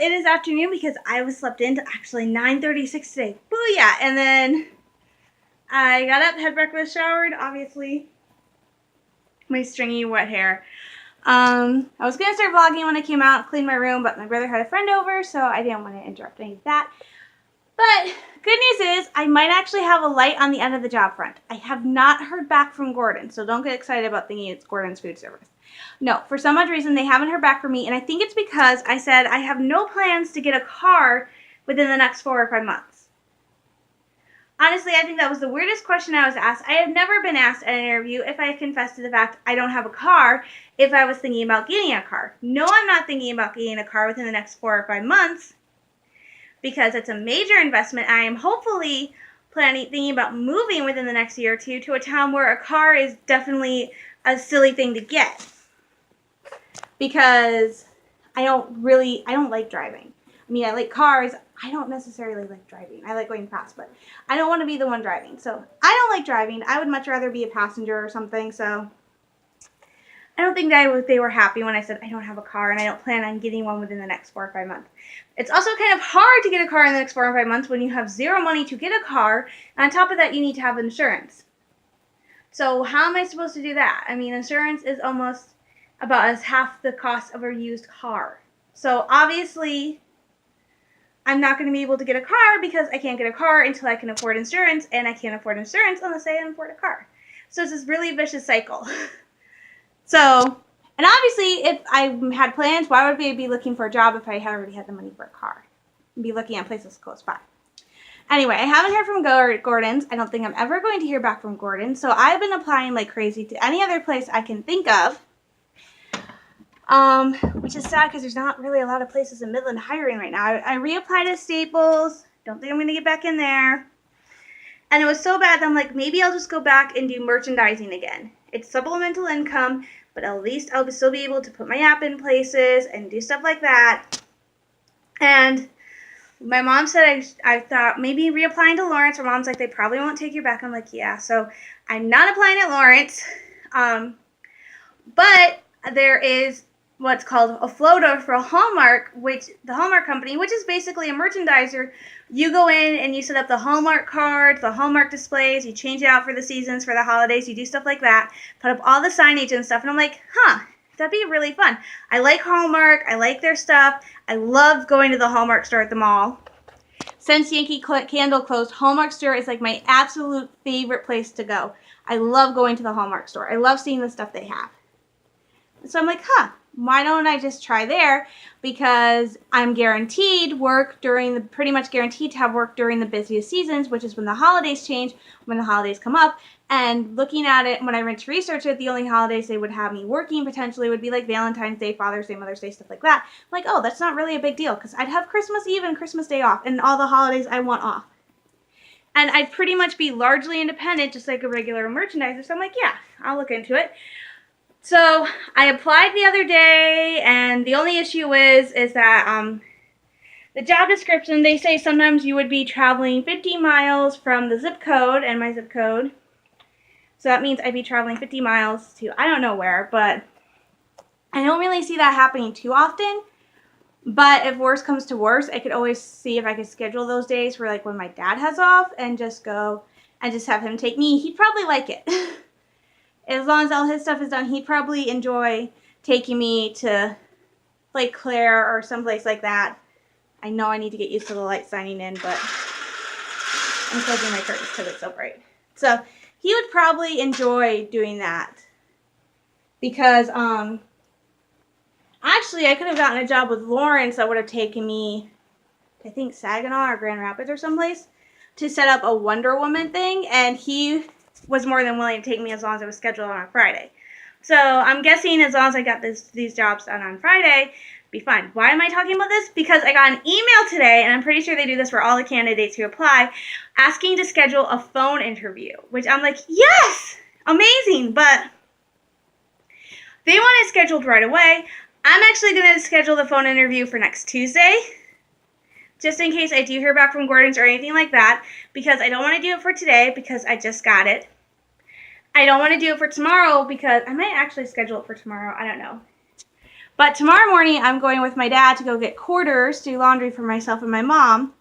it is afternoon because I was slept in to actually 9:36 today. Booyah! And then I got up, had breakfast, showered, obviously. My stringy wet hair. I was going to start vlogging when I came out, clean my room, but my brother had a friend over, so I didn't want to interrupt any of that. But good news is I might actually have a light on the end of the job front. I have not heard back from Gordon, so don't get excited about thinking it's Gordon's food service. No, for some odd reason they haven't heard back from me, and I think it's because I said I have no plans to get a car within the next 4 or 5 months. Honestly, I think that was the weirdest question I was asked. I have never been asked at an interview if I confessed to the fact I don't have a car if I was thinking about getting a car. No, I'm not thinking about getting a car within the next 4 or 5 months because it's a major investment. I am hopefully thinking about moving within the next year or two to a town where a car is definitely a silly thing to get because I don't like driving. I mean, I like cars. I don't necessarily like driving. I like going fast, but I don't want to be the one driving. So I don't like driving. I would much rather be a passenger or something. So I don't think they were happy when I said I don't have a car and I don't plan on getting one within the next 4 or 5 months. It's also kind of hard to get a car in the next 4 or 5 months when you have zero money to get a car. And on top of that, you need to have insurance. So how am I supposed to do that? I mean, insurance is almost about as half the cost of a used car. So obviously I'm not going to be able to get a car because I can't get a car until I can afford insurance, and I can't afford insurance unless I can afford a car. So it's this really vicious cycle. So, and obviously, if I had plans, why would I be looking for a job if I already had the money for a car? I'd be looking at places close by. Anyway, I haven't heard from Gordon's. I don't think I'm ever going to hear back from Gordon. So I've been applying like crazy to any other place I can think of. Which is sad because there's not really a lot of places in Midland hiring right now. I reapplied at Staples. Don't think I'm going to get back in there. And it was so bad that I'm like, maybe I'll just go back and do merchandising again. It's supplemental income, but at least I'll still be able to put my app in places and do stuff like that. And my mom said I thought maybe reapplying to Lawrence. Her mom's like, they probably won't take you back. I'm like, yeah. So I'm not applying at Lawrence. But there is what's called a floater for a Hallmark, which the Hallmark company, which is basically a merchandiser. You go in and you set up the Hallmark cards, the Hallmark displays, you change it out for the seasons, for the holidays, you do stuff like that, put up all the signage and stuff. And I'm like, that'd be really fun. I like Hallmark. I like their stuff. I love going to the Hallmark store at the mall. Since Yankee Candle closed, Hallmark store is like my absolute favorite place to go. I love going to the Hallmark store. I love seeing the stuff they have. So I'm like, why don't I just try there? Because I'm guaranteed work pretty much guaranteed to have work during the busiest seasons, which is when the holidays change, when the holidays come up. And looking at it, when I went to research it, the only holidays they would have me working potentially would be like Valentine's Day, Father's Day, Mother's Day, stuff like that. I'm like, oh, that's not really a big deal because I'd have Christmas Eve and Christmas Day off and all the holidays I want off. And I'd pretty much be largely independent, just like a regular merchandiser. So I'm like, yeah, I'll look into it. So I applied the other day, and the only issue is that the job description, they say sometimes you would be traveling 50 miles from the zip code and my zip code. So that means I'd be traveling 50 miles to I don't know where, but I don't really see that happening too often. But if worse comes to worse, I could always see if I could schedule those days for like when my dad has off and just go and just have him take me. He'd probably like it. As long as all his stuff is done, he'd probably enjoy taking me to Lake Claire or someplace like that. I know I need to get used to the light signing in, but I'm closing my curtains because it's so bright. So he would probably enjoy doing that because actually I could have gotten a job with Lawrence that would have taken me, I think, Saginaw or Grand Rapids or someplace to set up a Wonder Woman thing, and he was more than willing to take me as long as it was scheduled on a Friday. So I'm guessing as long as I got these jobs done on Friday, be fine. Why am I talking about this? Because I got an email today, and I'm pretty sure they do this for all the candidates who apply, asking to schedule a phone interview, which I'm like, yes, amazing, but they want it scheduled right away. I'm actually going to schedule the phone interview for next Tuesday, just in case I do hear back from Gordon's or anything like that, because I don't want to do it for today because I just got it. I don't want to do it for tomorrow because I might actually schedule it for tomorrow. I don't know. But tomorrow morning, I'm going with my dad to go get quarters, do laundry for myself and my mom.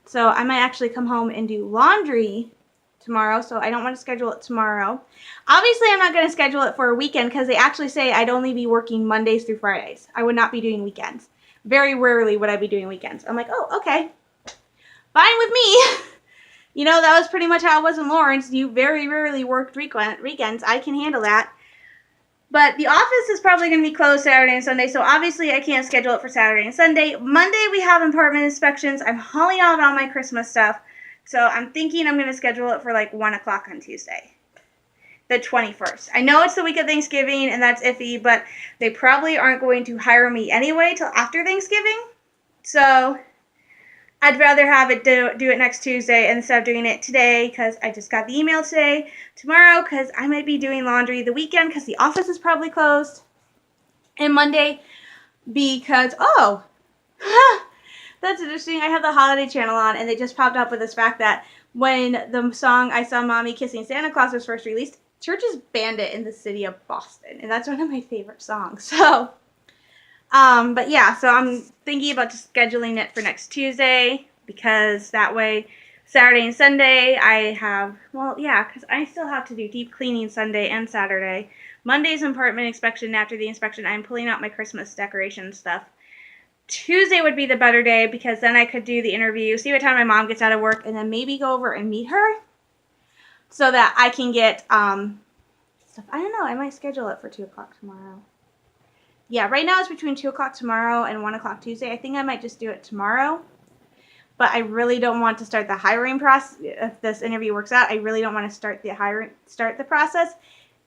So I might actually come home and do laundry tomorrow, so I don't want to schedule it tomorrow. Obviously, I'm not going to schedule it for a weekend because they actually say I'd only be working Mondays through Fridays. I would not be doing weekends. Very rarely would I be doing weekends. I'm like, oh, okay. Fine with me. You know, that was pretty much how it was in Lawrence. You very rarely worked weekends. I can handle that. But the office is probably going to be closed Saturday and Sunday, so obviously I can't schedule it for Saturday and Sunday. Monday we have apartment inspections. I'm hauling out all my Christmas stuff, so I'm thinking I'm going to schedule it for like 1 o'clock on Tuesday, the 21st. I know it's the week of Thanksgiving, and that's iffy, but they probably aren't going to hire me anyway till after Thanksgiving, so I'd rather have it do it next Tuesday instead of doing it today because I just got the email tomorrow because I might be doing laundry the weekend because the office is probably closed, and Monday because, oh, that's interesting. I have the Holiday Channel on, and they just popped up with this fact that when the song I Saw Mommy Kissing Santa Claus was first released, churches banned it in the city of Boston, and that's one of my favorite songs. So, but yeah, so I'm thinking about just scheduling it for next Tuesday because that way Saturday and Sunday I have, well, yeah, because I still have to do deep cleaning Sunday and Saturday. Monday's apartment inspection. After the inspection, I'm pulling out my Christmas decoration stuff. Tuesday would be the better day because then I could do the interview, see what time my mom gets out of work, and then maybe go over and meet her so that I can get stuff. I don't know. I might schedule it for 2 o'clock tomorrow. Yeah, right now it's between 2 o'clock tomorrow and 1 o'clock Tuesday. I think I might just do it tomorrow. But I really don't want to start the hiring process. If this interview works out, I really don't want to start the process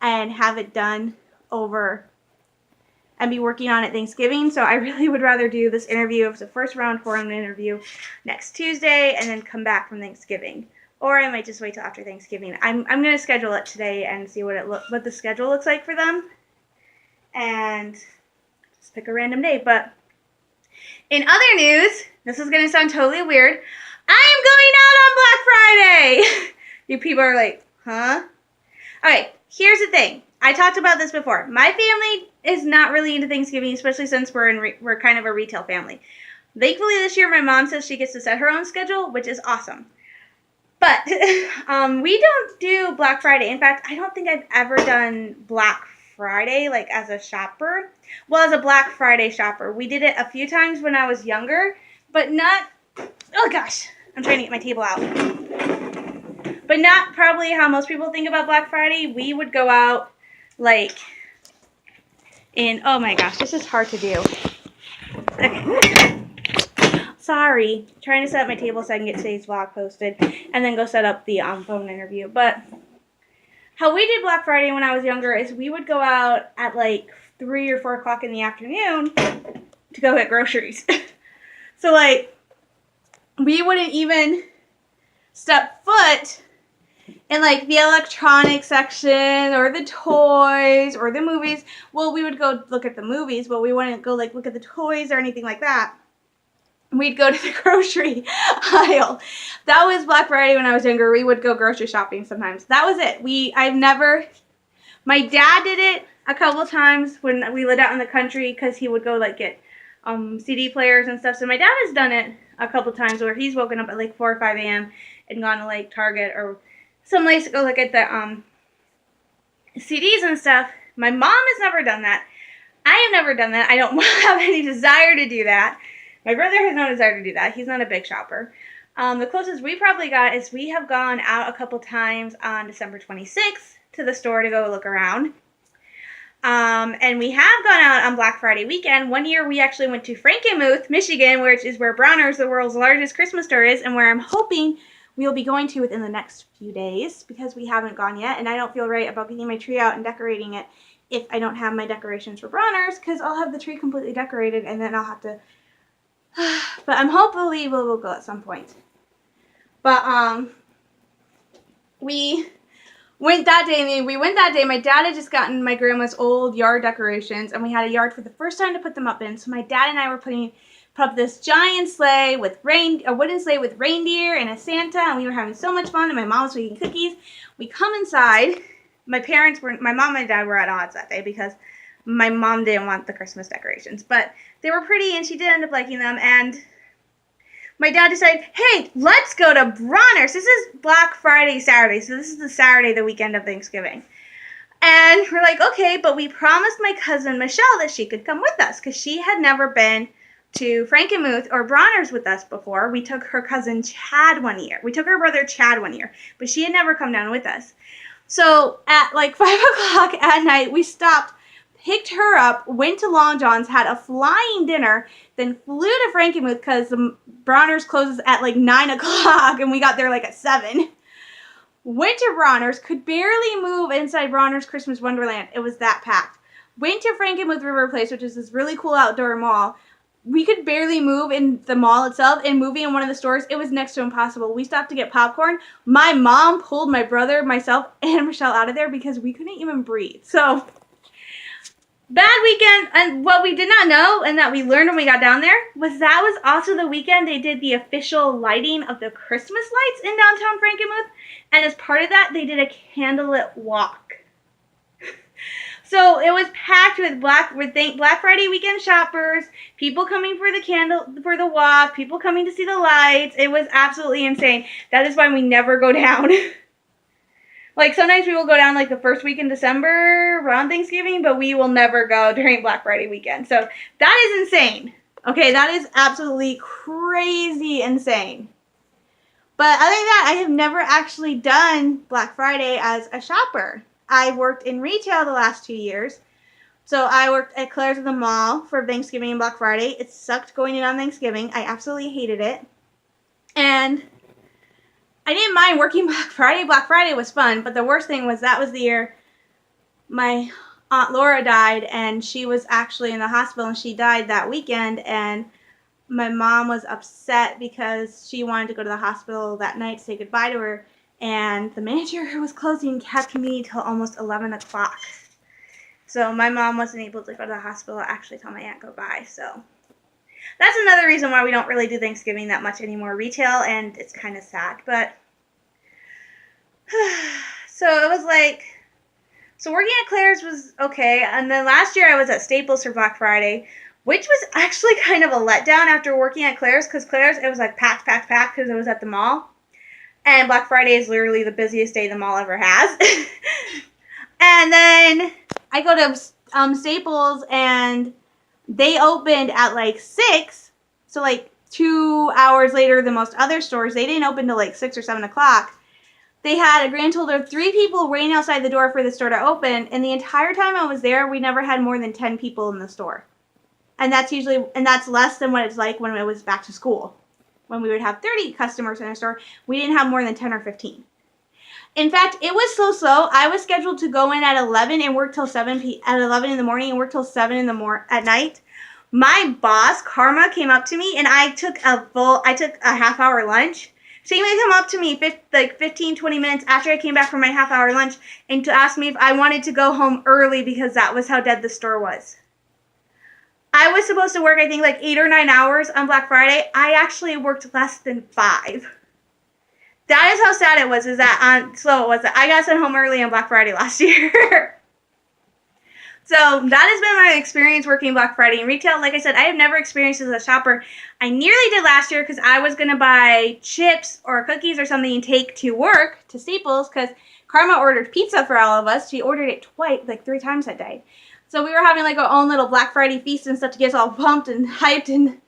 and have it done over and be working on it Thanksgiving. So I really would rather do this interview, if it's a first round forum interview, next Tuesday and then come back from Thanksgiving. Or I might just wait till after Thanksgiving. I'm going to schedule it today and see what the schedule looks like for them. And pick a random day. But in other news, this is going to sound totally weird, I am going out on Black Friday. You people are like, huh? Alright, here's the thing. I talked about this before. My family is not really into Thanksgiving, especially since we're kind of a retail family. Thankfully this year my mom says she gets to set her own schedule, which is awesome. But we don't do Black Friday. In fact, I don't think I've ever done Black Friday, like as a shopper. Well, as a Black Friday shopper. We did it a few times when I was younger, but not, oh gosh, I'm trying to get my table out. But not probably how most people think about Black Friday. We would go out like in, oh my gosh, this is hard to do. Okay. Sorry. I'm trying to set up my table so I can get today's vlog posted and then go set up the phone interview. But how we did Black Friday when I was younger is we would go out at like 3 or 4 o'clock in the afternoon to go get groceries. So like we wouldn't even step foot in like the electronic section or the toys or the movies. Well, we would go look at the movies, but we wouldn't go like look at the toys or anything like that. We'd go to the grocery aisle. That was Black Friday when I was younger. We would go grocery shopping sometimes. That was it. My dad did it a couple times when we lived out in the country because he would go like get CD players and stuff. So my dad has done it a couple times where he's woken up at like 4 or 5 a.m. and gone to like Target or some place to go look at the CDs and stuff. My mom has never done that. I have never done that. I don't have any desire to do that. My brother has no desire to do that. He's not a big shopper. The closest we probably got is we have gone out a couple times on December 26th to the store to go look around. And we have gone out on Black Friday weekend. One year we actually went to Frankenmuth, Michigan, which is where Bronner's, the world's largest Christmas store, is, and where I'm hoping we'll be going to within the next few days because we haven't gone yet, and I don't feel right about getting my tree out and decorating it if I don't have my decorations for Bronner's because I'll have the tree completely decorated and then I'll have to... But I'm hopefully we'll go at some point. But we went that day. My dad had just gotten my grandma's old yard decorations, and we had a yard for the first time to put them up in. So my dad and I were put up this giant sleigh with a wooden sleigh with reindeer and a Santa, and we were having so much fun. And my mom was making cookies. We come inside. My mom and dad were at odds that day because My mom didn't want the Christmas decorations, but they were pretty and she did end up liking them. And my dad decided, hey, let's go to Bronner's. This is Black Friday Saturday, so this is the Saturday, the weekend of Thanksgiving. And we're like, okay, but we promised my cousin Michelle that she could come with us because she had never been to Frankenmuth or Bronner's with us before. We took her cousin Chad one year. We took her brother Chad one year, but she had never come down with us. So at like 5 o'clock at night, we stopped, picked her up, went to Long John's, had a flying dinner, then flew to Frankenmuth because Bronner's closes at like 9 o'clock and we got there like at 7. Went to Bronner's, could barely move inside Bronner's Christmas Wonderland. It was that packed. Went to Frankenmuth River Place, which is this really cool outdoor mall. We could barely move in the mall itself, and moving in one of the stores, it was next to impossible. We stopped to get popcorn. My mom pulled my brother, myself, and Michelle out of there because we couldn't even breathe. So, bad weekend. And what we did not know, and that we learned when we got down there, was that was also the weekend they did the official lighting of the Christmas lights in downtown Frankenmuth. And as part of that, they did a candlelit walk. So it was packed with Black Friday weekend shoppers, people coming for the walk, people coming to see the lights. It was absolutely insane. That is why we never go down. Like sometimes we will go down like the first week in December around Thanksgiving, but we will never go during Black Friday weekend. So that is insane. Okay, that is absolutely crazy insane. But other than that, I have never actually done Black Friday as a shopper. I worked in retail the last 2 years. So I worked at Claire's at the mall for Thanksgiving and Black Friday. It sucked going in on Thanksgiving. I absolutely hated it. And I didn't mind working Black Friday. Black Friday was fun, but the worst thing was that was the year my Aunt Laura died, and she was actually in the hospital, and she died that weekend, and my mom was upset because she wanted to go to the hospital that night to say goodbye to her, and the manager who was closing kept me till almost 11 o'clock. So my mom wasn't able to go to the hospital to actually tell my aunt goodbye. So that's another reason why we don't really do Thanksgiving that much anymore retail, and it's kind of sad. But so it was like, so working at Claire's was okay, and then last year I was at Staples for Black Friday, which was actually kind of a letdown after working at Claire's, because Claire's, it was like packed because it was at the mall. And Black Friday is literally the busiest day the mall ever has. And then I go to Staples, and they opened at like 6. So like 2 hours later than most other stores. They didn't open till like 6 or 7 o'clock. They had a grand total of 3 people waiting outside the door for the store to open. And the entire time I was there, we never had more than 10 people in the store. And that's less than what it's like when it was back to school. When we would have 30 customers in a store, we didn't have more than 10 or 15. In fact, it was so slow. I was scheduled to go in at 11 and work till 11 in the morning and work till 7 at night. My boss, Karma, came up to me, and I took a half-hour lunch. She would come up to me 15, 20 minutes after I came back from my half-hour lunch and to ask me if I wanted to go home early because that was how dead the store was. I was supposed to work, I think, like 8 or 9 hours on Black Friday. I actually worked less than 5. That is how sad it was, slow it was. I got sent home early on Black Friday last year. So that has been my experience working Black Friday in retail. Like I said, I have never experienced as a shopper. I nearly did last year because I was going to buy chips or cookies or something and take to work to Staples because Karma ordered pizza for all of us. She ordered it twice, like 3 times that day. So we were having like our own little Black Friday feast and stuff to get us all pumped and hyped. And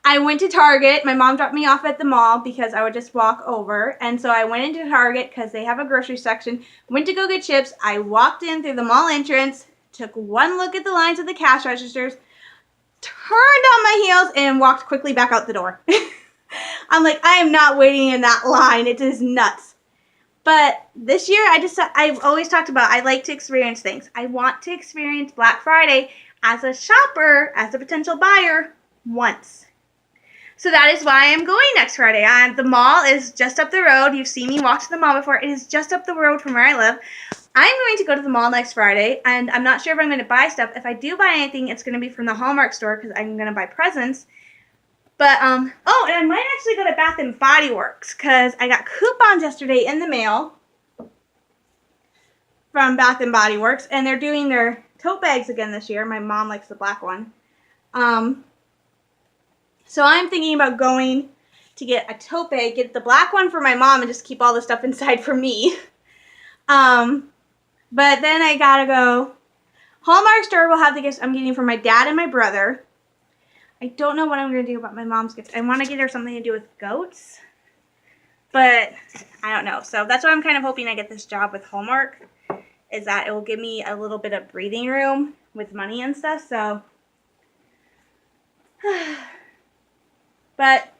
I went to Target. My mom dropped me off at the mall because I would just walk over. And so I went into Target because they have a grocery section. Went to go get chips. I walked in through the mall entrance, took one look at the lines of the cash registers, turned on my heels, and walked quickly back out the door. I'm like, I am not waiting in that line. It is nuts. But this year, I've always talked about I like to experience things. I want to experience Black Friday as a shopper, as a potential buyer, once. So that is why I'm going next Friday. The mall is just up the road. You've seen me walk to the mall before. It is just up the road from where I live. I'm going to go to the mall next Friday, and I'm not sure if I'm going to buy stuff. If I do buy anything, it's going to be from the Hallmark store because I'm going to buy presents. But, and I might actually go to Bath & Body Works because I got coupons yesterday in the mail from Bath & Body Works, and they're doing their tote bags again this year. My mom likes the black one. So I'm thinking about going to get a tote bag, get the black one for my mom, and just keep all the stuff inside for me. But then I gotta go. Hallmark store will have the gifts I'm getting for my dad and my brother. I don't know what I'm going to do about my mom's gift. I want to get her something to do with goats, but I don't know. So that's why I'm kind of hoping I get this job with Hallmark, is that it will give me a little bit of breathing room with money and stuff. So, but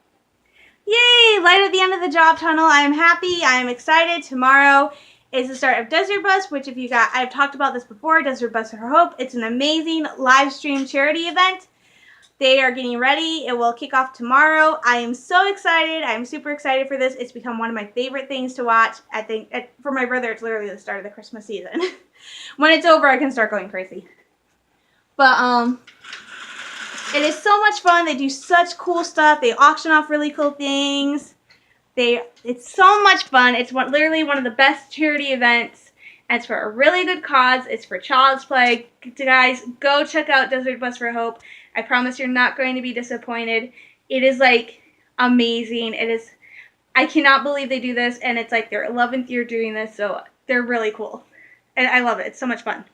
yay, light at the end of the job tunnel. I am happy. I am excited. Tomorrow is the start of Desert Bus, which I've talked about this before, Desert Bus for Hope. It's an amazing live stream charity event. They are getting ready. It will kick off tomorrow. I am so excited. I am super excited for this. It's become one of my favorite things to watch. I think for my brother, it's literally the start of the Christmas season. When it's over, I can start going crazy. But it is so much fun. They do such cool stuff. They auction off really cool things. It's so much fun. It's literally one of the best charity events. And it's for a really good cause. It's for Child's Play. Guys, go check out Desert Bus for Hope. I promise you're not going to be disappointed. It is like amazing. I cannot believe they do this, and it's like their 11th year doing this, so they're really cool. And I love it. It's so much fun.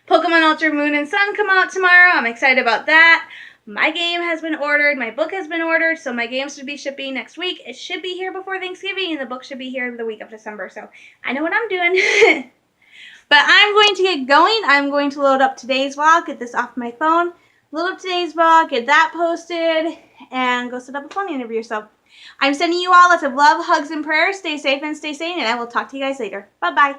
Pokemon Ultra Moon and Sun come out tomorrow. I'm excited about that. My game has been ordered. My book has been ordered, so my games should be shipping next week. It should be here before Thanksgiving, and the book should be here the week of December, so I know what I'm doing. But I'm going to get going. I'm going to load up today's vlog, get this off my phone, load up today's vlog, get that posted, and go set up a phone interview. So I'm sending you all lots of love, hugs, and prayers. Stay safe and stay sane, and I will talk to you guys later. Bye-bye.